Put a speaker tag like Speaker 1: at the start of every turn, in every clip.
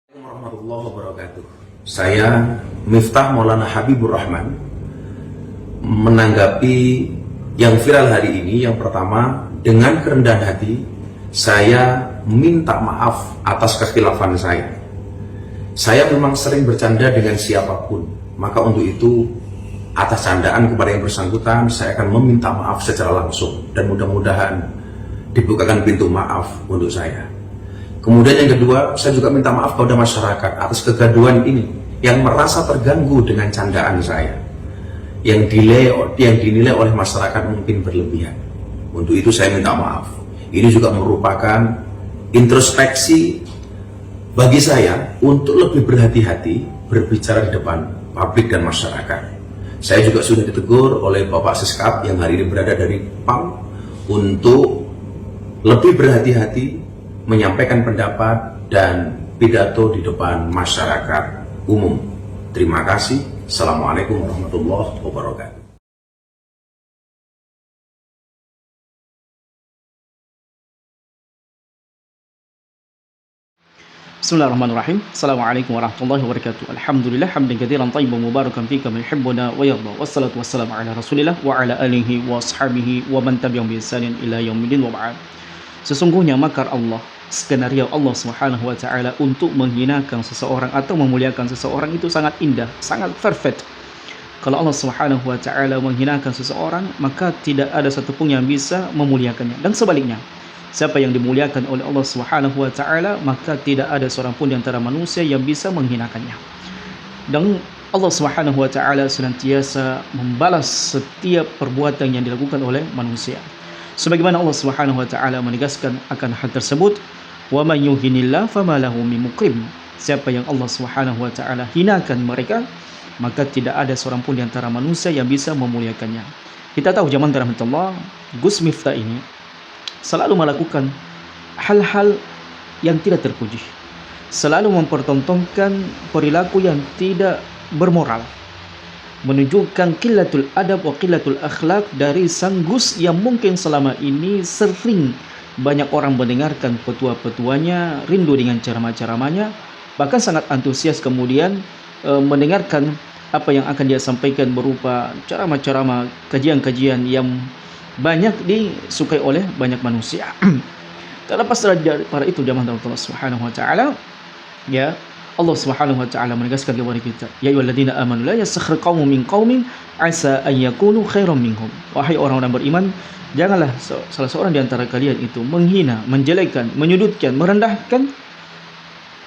Speaker 1: Warahmatullahi wabarakatuh. Saya Miftah Maulana Habibur Rahman menanggapi yang viral hari ini. Yang pertama, dengan kerendahan hati saya minta maaf atas kekhilafan saya. Saya memang sering bercanda dengan siapapun, maka untuk itu atas candaan kepada yang bersangkutan saya akan meminta maaf secara langsung dan mudah-mudahan dibukakan pintu maaf untuk saya. Kemudian yang kedua, saya juga minta maaf kepada masyarakat atas kegaduhan ini yang merasa terganggu dengan candaan saya, yang dinilai oleh masyarakat mungkin berlebihan. Untuk itu saya minta maaf. Ini juga merupakan introspeksi bagi saya untuk lebih berhati-hati berbicara di depan publik dan masyarakat. Saya juga sudah ditegur oleh Bapak Siskap yang hari ini berada dari PAM untuk lebih berhati-hati menyampaikan pendapat dan pidato di depan masyarakat umum. Terima kasih. Assalamualaikum warahmatullahi wabarakatuh.
Speaker 2: Bismillahirrahmanirrahim. Assalamualaikum warahmatullahi wabarakatuh. Alhamdulillah hamdan katsiran thayyiban mubarakan fi kama yuhibbuna wa yarda. Wassalatu wassalamu ala Rasulillah wa ala alihi wa ashabihi wa man tabi'ahum bi ihsanin ila yaumil wa ba'd. Sesungguhnya makar Allah, skenario Allah Subhanahu wa taala untuk menghinakan seseorang atau memuliakan seseorang itu sangat indah, sangat perfect. Kalau Allah Subhanahu wa taala menghinakan seseorang, maka tidak ada satupun yang bisa memuliakannya. Dan sebaliknya, siapa yang dimuliakan oleh Allah Subhanahu wa taala, maka tidak ada seorang pun di antara manusia yang bisa menghinakannya. Dan Allah Subhanahu wa taala senantiasa membalas setiap perbuatan yang dilakukan oleh manusia. Sebagaimana Allah Subhanahu wa taala menegaskan akan hal tersebut, wa may yuhinillah fama lahu min mukrim. Siapa yang Allah Subhanahu wa taala hinakan mereka, maka tidak ada seorang pun di antara manusia yang bisa memuliakannya. Kita tahu zaman rahmatullah, Gus Miftah ini selalu melakukan hal-hal yang tidak terpuji, selalu mempertontonkan perilaku yang tidak bermoral, menunjukkan qillatul adab wa qillatul akhlak dari sang Gus yang mungkin selama ini sering banyak orang mendengarkan petua-petuanya, rindu dengan ceramah-ceramahnya, bahkan sangat antusias kemudian mendengarkan apa yang akan dia sampaikan berupa ceramah-ceramah, kajian-kajian yang banyak disukai oleh banyak manusia. Terlepas daripada itu, jamaah Allah Subhanahu wa taala, ya, Allah Subhanahu wa taala menegaskan kepada kita, ya ayyuhalladzina amanu la yaskhir qaumun min qaumin asa an yakunu khairan minhum. Wahai orang-orang beriman, janganlah salah seorang di antara kalian itu menghina, menjelekkan, menyudutkan, merendahkan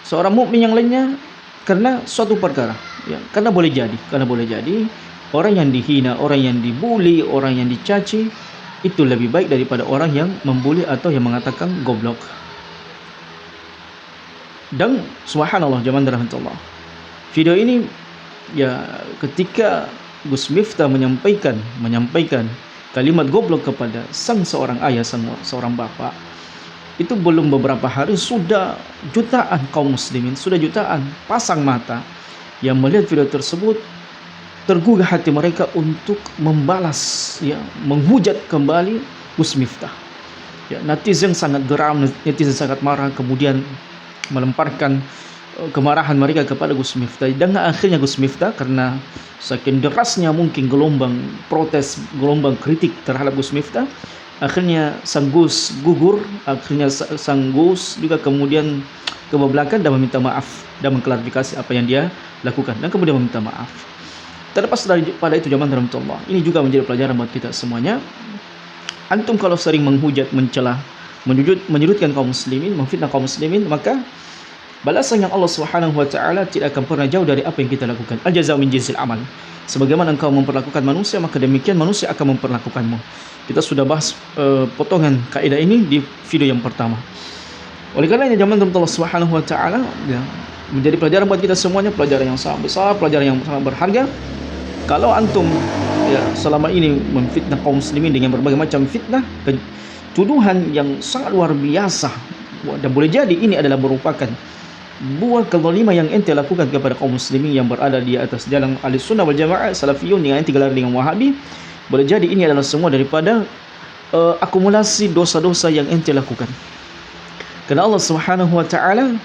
Speaker 2: seorang mukmin yang lainnya karena suatu perkara, ya, karena boleh jadi orang yang dihina, orang yang dibuli, orang yang dicaci itu lebih baik daripada orang yang membuli atau yang mengatakan goblok. Dan subhanallah jamaah rahmatullah, video ini ya ketika Gus Miftah menyampaikan kalimat goblok kepada seorang ayah, seorang bapak, itu belum beberapa hari sudah jutaan kaum muslimin, sudah jutaan pasang mata yang melihat video tersebut, tergugah hati mereka untuk membalas, ya, menghujat kembali Gus Miftah. Ya, netizen sangat geram, netizen sangat marah, kemudian melemparkan kemarahan mereka kepada Gus Miftah. Dan akhirnya Gus Miftah, karena saking derasnya mungkin gelombang protes, gelombang kritik terhadap Gus Miftah, akhirnya sang Gus gugur, akhirnya sang Gus juga kemudian kebablakan dan meminta maaf dan mengklarifikasi apa yang dia lakukan dan kemudian meminta maaf. Terlepas daripada itu jamaah rahmatullah, ini juga menjadi pelajaran buat kita semuanya. Antum kalau sering menghujat, mencela, menyudutkan kaum muslimin, memfitnah kaum muslimin, maka balasan yang Allah Subhanahu wa taala tidak akan pernah jauh dari apa yang kita lakukan. Al-jazaa min jinsil amal. Sebagaimana engkau memperlakukan manusia, maka demikian manusia akan memperlakukanmu. Kita sudah bahas potongan kaidah ini di video yang pertama. Oleh karenanya jamaah Allah Subhanahu wa taala, ya, menjadi pelajaran buat kita semuanya, pelajaran yang sangat besar, pelajaran yang sangat berharga. Kalau antum, ya, selama ini memfitnah kaum muslimin dengan berbagai macam fitnah, tuduhan yang sangat luar biasa, dan boleh jadi ini adalah merupakan buah kezaliman yang ente lakukan kepada kaum muslimin yang berada di atas jalan Ahlussunnah wal Jamaah, Salafiyun yang ente gelar dengan Wahabi, boleh jadi ini adalah semua daripada akumulasi dosa-dosa yang ente lakukan. Karena Allah Subhanahu wa taala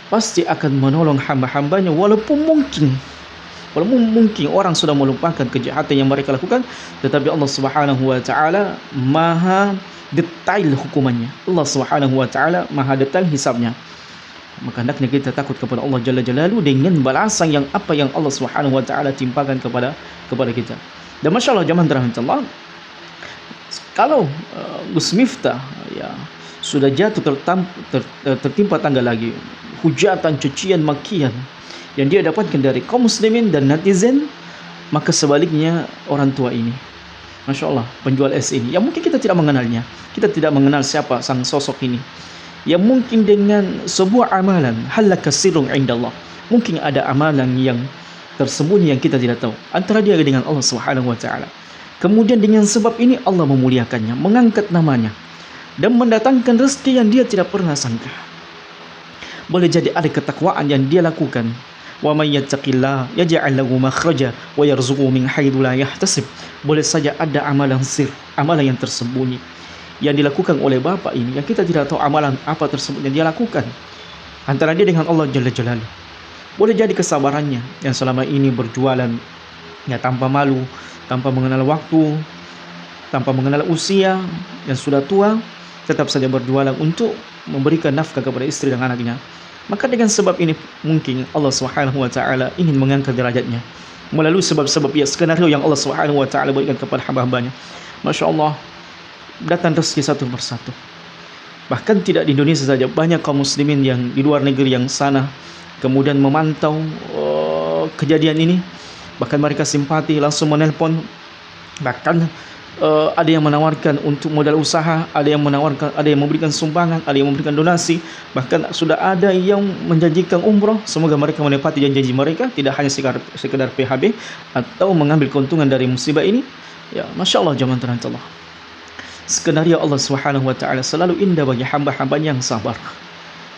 Speaker 2: pasti akan menolong hamba-hambanya, walaupun mungkin orang sudah melupakan kejahatan yang mereka lakukan, tetapi Allah Subhanahu wa taala maha detail hukumannya. Allah Subhanahu wa taala maha detail hisabnya. Maka hendaknya kita takut kepada Allah Jalla Jalaluhu dengan balasan yang apa yang Allah Subhanahu wa taala timpakan kepada kita. Dan Masya Allah jamaah dirahmati Allah, kalau Gus Miftah ya sudah jatuh tertimpa tangga lagi, hujatan, cacian, makian yang dia dapatkan dari kaum muslimin dan netizen, maka sebaliknya orang tua ini, Masya Allah, penjual es ini, yang mungkin kita tidak mengenalnya, kita tidak mengenal siapa sang sosok ini, yang mungkin dengan sebuah amalan, halaka sirrun indallah, mungkin ada amalan yang tersembunyi yang kita tidak tahu antara dia dengan Allah Subhanahu wa taala. Kemudian dengan sebab ini Allah memuliakannya, mengangkat namanya, dan mendatangkan rezeki yang dia tidak pernah sangka. Boleh jadi ada ketakwaan yang dia lakukan. Wa may yattaqillah yaj'al lahu makhraja wa yarzuqhu min haitsu la yahtasib. Boleh saja ada amalan sir, amalan yang tersembunyi yang dilakukan oleh bapak ini, yang kita tidak tahu amalan apa tersebut yang dia lakukan antara dia dengan Allah Jalla Jalaluhu. Boleh jadi kesabarannya yang selama ini berjualan ya tanpa malu, tanpa mengenal waktu, tanpa mengenal usia, yang sudah tua tetap saja berjualan untuk memberikan nafkah kepada istri dan anaknya. Maka dengan sebab ini mungkin Allah Subhanahu wa taala ingin mengangkat derajatnya melalui sebab-sebab ya skenario yang Allah Subhanahu wa taala berikan kepada hamba-hambanya. Masya Allah, datang rezeki satu persatu. Bahkan tidak di Indonesia saja, banyak kaum muslimin yang di luar negeri yang sana kemudian memantau kejadian ini. Bahkan mereka simpati, langsung menelpon. Bahkan ada yang menawarkan untuk modal usaha, ada yang memberikan sumbangan, ada yang memberikan donasi, bahkan sudah ada yang menjanjikan umroh. Semoga mereka menepati janji mereka, tidak hanya sekedar PHB atau mengambil keuntungan dari musibah ini. Ya, Masya Allah jamaah Allah, skenario Allah Subhanahu wa taala selalu indah bagi hamba-hambanya yang sabar.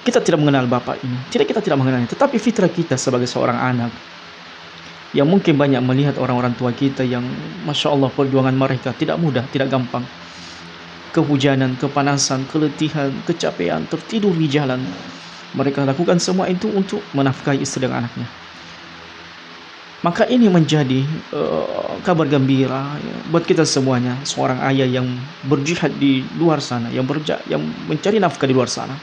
Speaker 2: Kita tidak mengenal bapak ini, kita tidak mengenalnya, tetapi fitrah kita sebagai seorang anak yang mungkin banyak melihat orang-orang tua kita yang Masya Allah perjuangan mereka tidak mudah, tidak gampang. Kehujanan, kepanasan, keletihan, kecapean, tertidur di jalan. Mereka lakukan semua itu untuk menafkahi istri dan anaknya. Maka ini menjadi kabar gembira ya, buat kita semuanya, seorang ayah yang berjihad di luar sana, yang mencari nafkah di luar sana.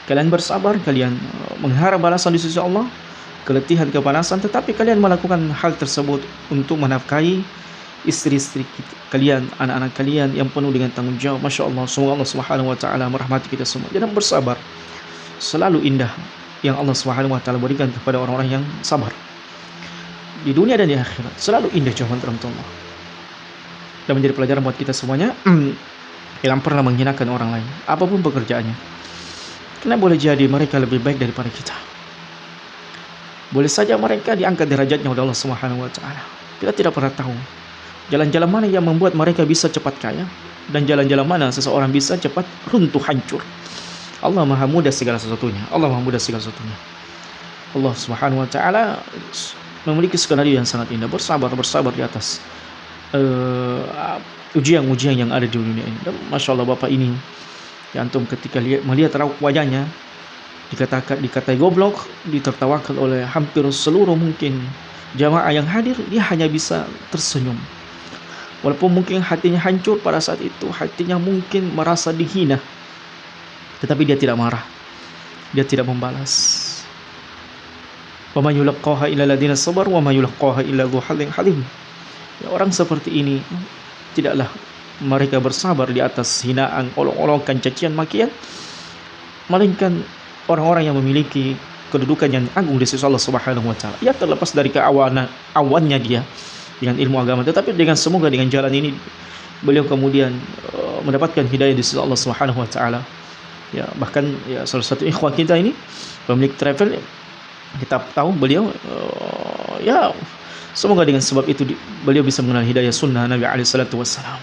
Speaker 2: Kalian bersabar, kalian mengharap balasan di sisi Allah, keletihan, kepanasan, tetapi kalian melakukan hal tersebut untuk menafkahi istri-istri kalian, anak-anak kalian yang penuh dengan tanggung jawab. Masya Allah, semoga Allah Subhanahu wa taala merahmati kita semua. Jangan bersabar, selalu indah yang Allah Subhanahu wa taala berikan kepada orang-orang yang sabar di dunia dan di akhirat, selalu indah jawaban Allah. Dan menjadi pelajaran buat kita semuanya, jangan pernah menghinakan orang lain apapun pekerjaannya, karena boleh jadi mereka lebih baik daripada kita. Boleh saja mereka diangkat derajatnya oleh Allah Subhanahu wa taala. Kita tidak pernah tahu jalan-jalan mana yang membuat mereka bisa cepat kaya, dan jalan-jalan mana seseorang bisa cepat runtuh, hancur. Allah Maha mudah segala sesuatunya. Allah Maha mudah segala sesuatunya. Allah Subhanahu wa taala memiliki skenario yang sangat indah. Bersabar di atas ujian-ujian yang ada di dunia ini. Dan Masya Allah, bapak ini ya, antum ketika melihat raut wajahnya, dikatai goblok, ditertawakan oleh hampir seluruh mungkin jamaah yang hadir, dia hanya bisa tersenyum. Walaupun mungkin hatinya hancur pada saat itu, hatinya mungkin merasa dihina, tetapi dia tidak marah, dia tidak membalas. Wa may yulqaha illa alladziina sabaru wa may yulqaha illa dzu hazzin 'adzim. Ya, orang seperti ini tidaklah mereka bersabar di atas hinaan, olok-olokan, cacian, makian, melainkan orang-orang yang memiliki kedudukan yang agung di sisi Allah Subhanahu wa taala. Ya, terlepas dari awannya dia dengan ilmu agama, tetapi semoga dengan jalan ini beliau kemudian mendapatkan hidayah di sisi Allah Subhanahu wa taala. Ya, bahkan ya salah satu ikhwah kita ini pemilik travel, kita tahu beliau ya semoga dengan sebab itu beliau bisa mengenal hidayah sunnah Nabi alaihi salatu wassalam.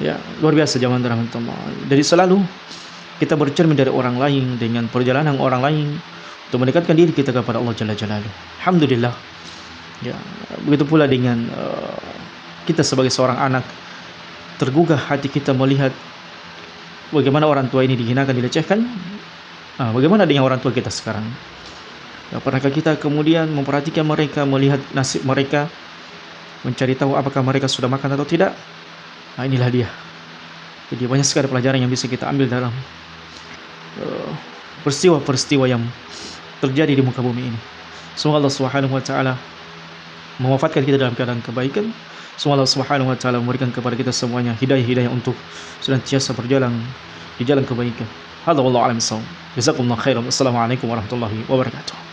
Speaker 2: Ya, luar biasa jamaah rahmatullah. Dari selalu kita bercermin dari orang lain dengan perjalanan orang lain untuk mendekatkan diri kita kepada Allah Jalla Jalaluhu. Alhamdulillah. Ya, begitu pula dengan kita sebagai seorang anak, tergugah hati kita melihat bagaimana orang tua ini dihinakan, dilecehkan. Nah, bagaimana dengan orang tua kita sekarang? Ya, pernahkah kita kemudian memperhatikan mereka, melihat nasib mereka, mencari tahu apakah mereka sudah makan atau tidak? Nah, inilah dia. Jadi banyak sekali pelajaran yang bisa kita ambil dalam peristiwa-peristiwa yang terjadi di muka bumi ini. Semoga Allah Subhanahu wa taala mewafatkan kita dalam keadaan kebaikan. Semoga Allah Subhanahu wa taala memberikan kepada kita semuanya hidayah-hidayah untuk senantiasa berjalan di jalan kebaikan. Hadza wallahu a'lam bissawab. Jazakumullahu khairan. Wassalamualaikum warahmatullahi wabarakatuh.